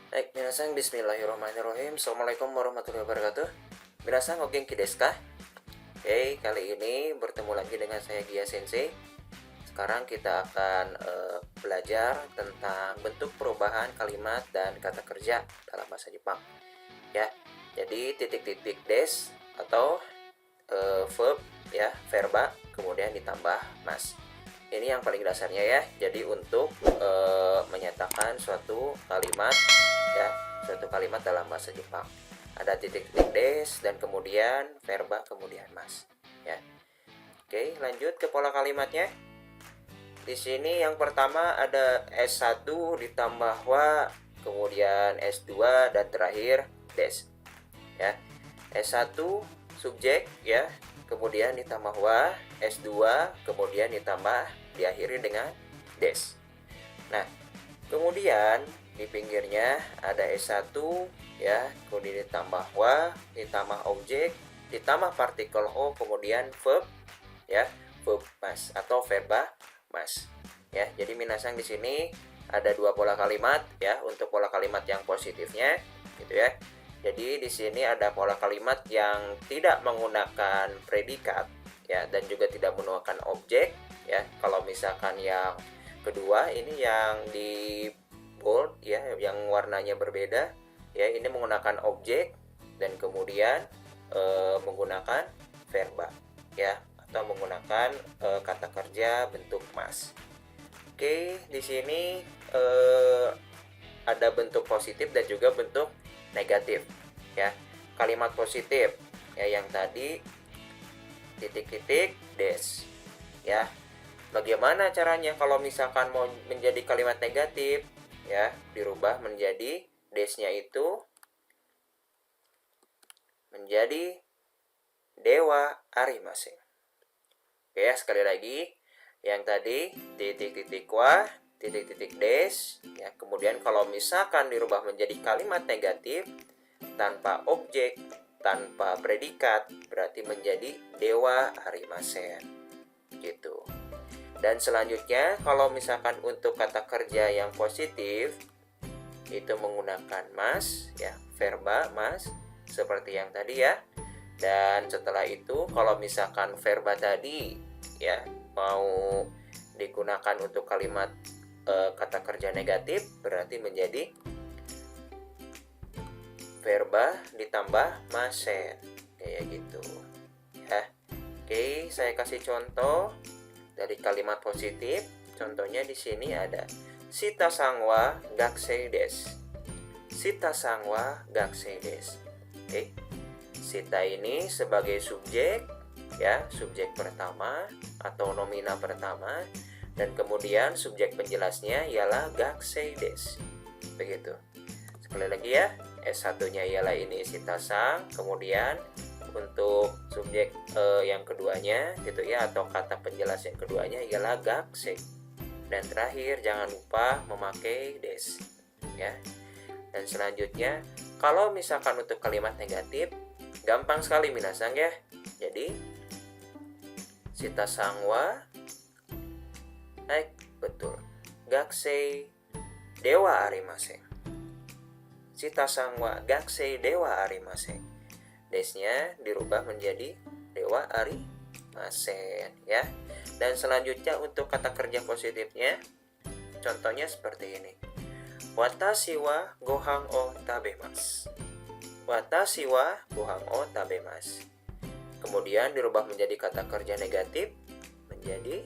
Baik, minasan bismillahirrahmanirrahim. Assalamualaikum warahmatullahi wabarakatuh. Minasan o genki desu ka? Oke, kali ini bertemu lagi dengan saya Gia Sensei. Sekarang kita akan belajar tentang bentuk perubahan kalimat dan kata kerja dalam bahasa Jepang. Ya, jadi titik-titik des atau verb ya, verba kemudian ditambah mas. Ini yang paling dasarnya ya. Jadi untuk menyatakan suatu kalimat ya, suatu kalimat dalam bahasa Jepang. Ada titik-titik des dan kemudian verba kemudian mas ya. Oke, lanjut ke pola kalimatnya. Di sini yang pertama ada S1 ditambah wa, kemudian S2 dan terakhir des. Ya. S1 subjek ya, kemudian ditambah wa, S2 kemudian ditambah diakhiri dengan des. Nah, kemudian di pinggirnya ada S1 ya, kemudian ditambah wa, ditambah objek, ditambah partikel o, kemudian verb ya, verb mas atau verba mas. Ya, jadi minasang di sini ada dua pola kalimat ya. Untuk pola kalimat yang positifnya gitu ya. Jadi di sini ada pola kalimat yang tidak menggunakan predikat ya, dan juga tidak menggunakan objek ya. Kalau misalkan yang kedua ini yang di bold ya, yang warnanya berbeda ya, ini menggunakan objek dan kemudian menggunakan verba ya, atau menggunakan kata kerja bentuk mas. Oke, di sini ada bentuk positif dan juga bentuk negatif ya. Kalimat positif ya, yang tadi titik-titik des ya. Bagaimana caranya kalau misalkan mau menjadi kalimat negatif ya, dirubah menjadi desnya itu menjadi dewa arimasen. Oke ya, sekali lagi yang tadi titik-titik wa, titik-titik des ya. Kemudian kalau misalkan dirubah menjadi kalimat negatif tanpa objek, tanpa predikat, berarti menjadi dewa arimasen gitu. Dan selanjutnya kalau misalkan untuk kata kerja yang positif itu menggunakan mas ya, verba mas seperti yang tadi ya. Dan setelah itu kalau misalkan verba tadi ya mau digunakan untuk kalimat kata kerja negatif, berarti menjadi verba ditambah masen kayak gitu ya. Oke, saya kasih contoh dari kalimat positif. Contohnya di sini ada Shita sangwa gakusei desu. Shita sangwa gakusei desu. Oke. Shita ini sebagai subjek ya, subjek pertama atau nomina pertama, dan kemudian subjek penjelasnya ialah gakusei desu. Begitu. Sekali lagi ya, S1-nya ialah ini Shita sang, kemudian untuk subjek yang keduanya gitu ya, atau kata penjelas yang keduanya ialah gakusei, dan terakhir jangan lupa memakai des ya. Dan selanjutnya kalau misalkan untuk kalimat negatif gampang sekali minasang ya. Jadi Shita sangwa naik betul gakusei dewa arimasen. Shita sangwa gakusei dewa arimasen. Desnya dirubah menjadi dewa arimasen ya. Dan selanjutnya untuk kata kerja positifnya contohnya seperti ini. Watashi wa gohan o tabemasu. Watashi wa gohan o tabemasu. Kemudian dirubah menjadi kata kerja negatif menjadi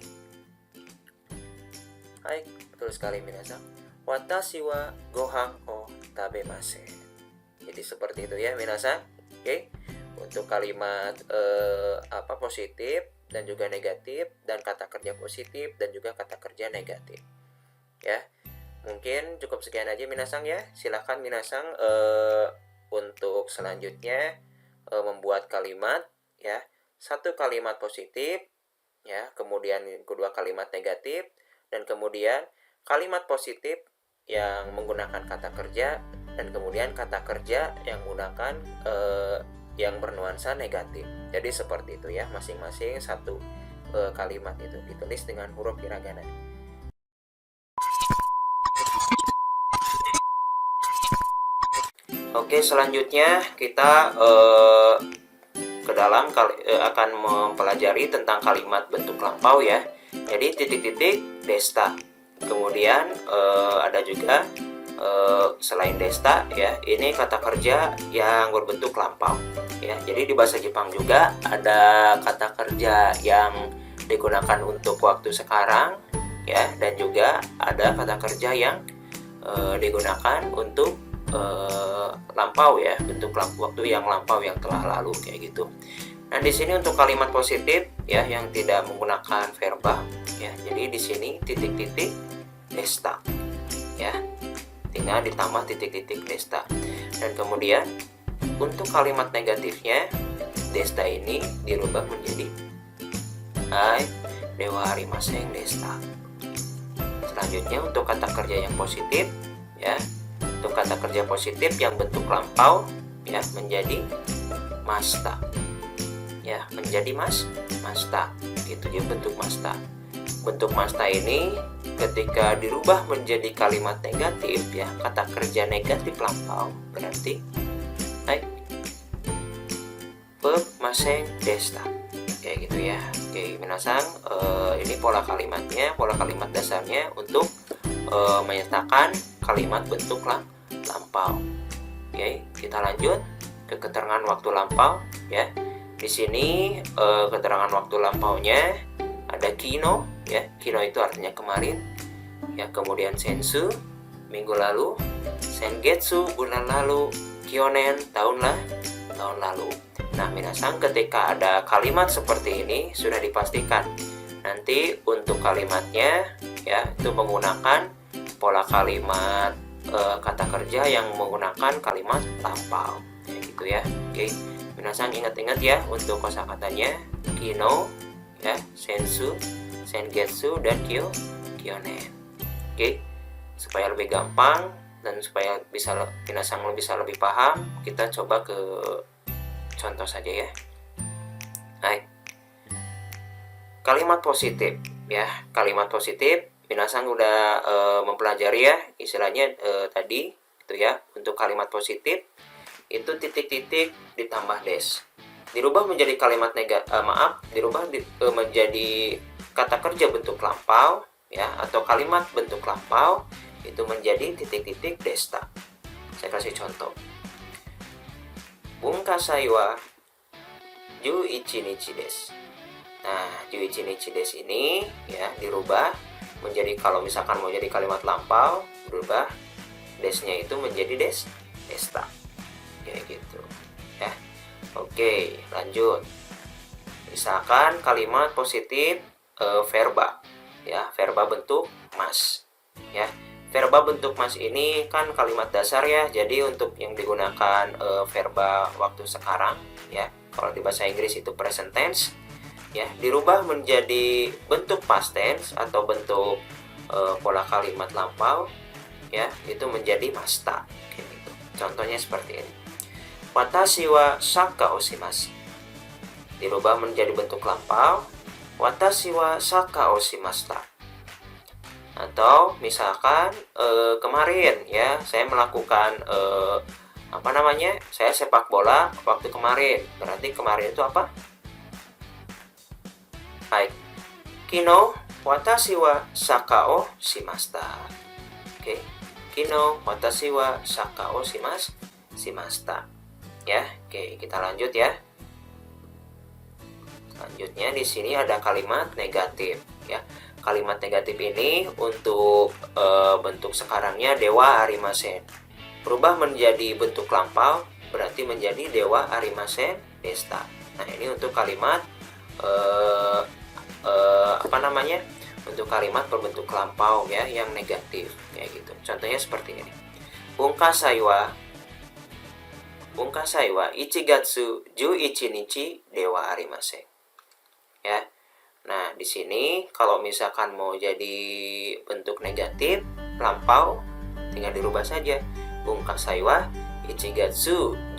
hai, betul sekali minasan. Watashi wa gohan o tabemasen. Jadi seperti itu ya minasan. Oke, untuk kalimat positif dan juga negatif, dan kata kerja positif dan juga kata kerja negatif ya. Mungkin cukup sekian aja minasang ya. Silahkan minasang untuk selanjutnya membuat kalimat ya, satu kalimat positif ya, kemudian kedua kalimat negatif, dan kemudian kalimat positif yang menggunakan kata kerja, dan kemudian kata kerja yang menggunakan yang bernuansa negatif. Jadi seperti itu ya, masing-masing satu kalimat itu ditulis dengan huruf hiragana. Oke, selanjutnya kita akan mempelajari tentang kalimat bentuk lampau ya. Jadi titik-titik desta. Kemudian ada juga selain desta ya, ini kata kerja yang berbentuk lampau ya. Jadi di bahasa Jepang juga ada kata kerja yang digunakan untuk waktu sekarang ya, dan juga ada kata kerja yang digunakan untuk lampau ya, bentuk waktu yang lampau yang telah lalu kayak gitu. Nah, di sini untuk kalimat positif ya yang tidak menggunakan verba ya. Jadi di sini titik-titik desta ya. Tinggal ditambah titik-titik desta. Dan kemudian untuk kalimat negatifnya, desta ini dirubah menjadi hai dewa harimaseng desta. Selanjutnya untuk kata kerja yang positif ya. Untuk kata kerja positif yang bentuk lampau ya menjadi masta. Ya, menjadi masta. Gitu ya bentuk masta. Bentuk masta ini ketika dirubah menjadi kalimat negatif ya, kata kerja negatif lampau berarti hai pemaseng desta. Kayak gitu ya. Oke, minasang, ini pola kalimatnya, pola kalimat dasarnya untuk menyatakan kalimat bentuk lampau. Oke, kita lanjut ke keterangan waktu lampau ya. Di sini keterangan waktu lampaunya ada kino ya. Kino itu artinya kemarin ya. Kemudian sensu minggu lalu, sengetsu bulan lalu, kyonen tahun lalu. Nah, minasang, ketika ada kalimat seperti ini sudah dipastikan nanti untuk kalimatnya ya itu menggunakan pola kalimat kata kerja yang menggunakan kalimat lampau ya gitu ya. Oke, minasang ingat-ingat ya untuk kosakatanya kino ya, sensu, sengetsu, dan kyonen. Oke, supaya lebih gampang dan supaya minasang bisa lebih paham, kita coba ke contoh saja ya. Baik. Kalimat positif ya. Kalimat positif minasang udah mempelajari ya istilahnya tadi itu ya. Untuk kalimat positif itu titik-titik ditambah des. Dirubah menjadi kalimat menjadi kata kerja bentuk lampau ya, atau kalimat bentuk lampau itu menjadi titik-titik desta. Saya kasih contoh. Bunkasai wa 11 nichi desu. Nah, 11 nichi desu ini ya dirubah menjadi, kalau misalkan mau jadi kalimat lampau, berubah desnya itu menjadi desta. Kayak gitu ya. Oke, lanjut. Misalkan kalimat positif verba ya, verba bentuk mas ya. Verba bentuk mas ini kan kalimat dasar ya. Jadi untuk yang digunakan verba waktu sekarang ya, kalau di bahasa Inggris itu present tense ya, dirubah menjadi bentuk past tense atau bentuk pola kalimat lampau ya, itu menjadi masta gitu. Contohnya seperti ini. Watashi wa saka oshimasu. Dirubah menjadi bentuk lampau. Watashi wa saka oshimashita. Atau misalkan kemarin ya saya melakukan saya sepak bola waktu kemarin. Berarti kemarin itu apa? Hai, kino watashi wa saka o shimashita. Oke, kino watashi wa saka o shimashita. Ya, oke, kita lanjut ya. Selanjutnya di sini ada kalimat negatif ya. Kalimat negatif ini untuk bentuk sekarangnya dewa harimasen. Berubah menjadi bentuk lampau berarti menjadi dewa harimasen desta. Nah, ini untuk kalimat untuk kalimat berbentuk lampau ya yang negatif kayak gitu. Contohnya seperti ini. Bunkasai wa 1月11日 dewa harimasen. Ya. Nah, di sini kalau misalkan mau jadi bentuk negatif lampau tinggal dirubah saja. Bunkasai wa 1月11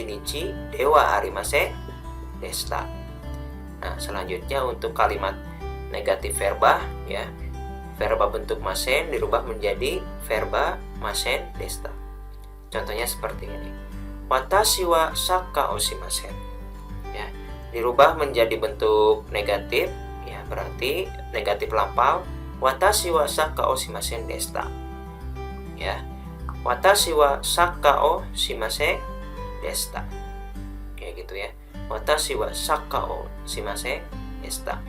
日 dewa harimasen desta. Nah, selanjutnya untuk kalimat negatif verba ya. Verba bentuk masen dirubah menjadi verba masen desta. Contohnya seperti ini. Watashi wa sakka o shimasen. Ya, dirubah menjadi bentuk negatif, ya berarti negatif lampau. Watashi wa sakka o shimasen deshita. Ya. Watashi wa sakka o shimasen deshita. Kayak gitu ya. Watashi wa sakka o shimasen deshita.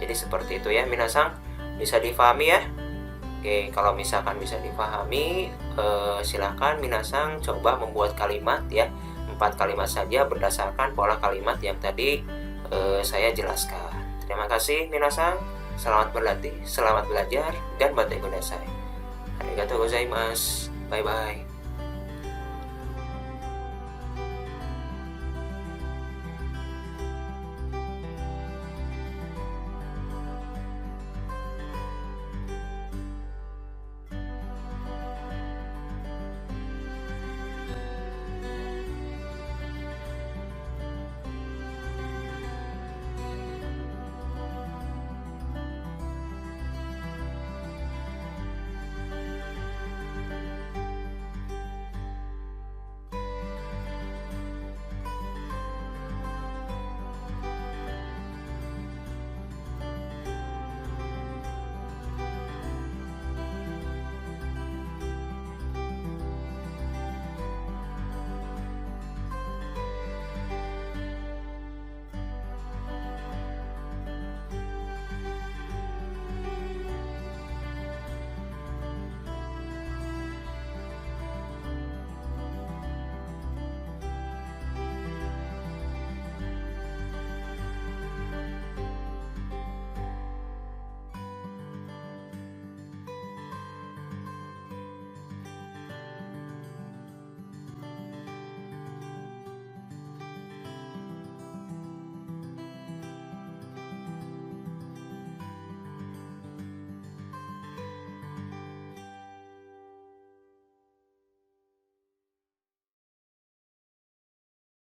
Jadi seperti itu ya minasang, bisa difahami ya. Oke, kalau misalkan bisa dipahami, silahkan minasang coba membuat kalimat ya, 4 kalimat saja berdasarkan pola kalimat yang tadi saya jelaskan. Terima kasih minasang, selamat berlatih, selamat belajar, dan batai kudasai. Arigatou gozaimasu. Bye bye.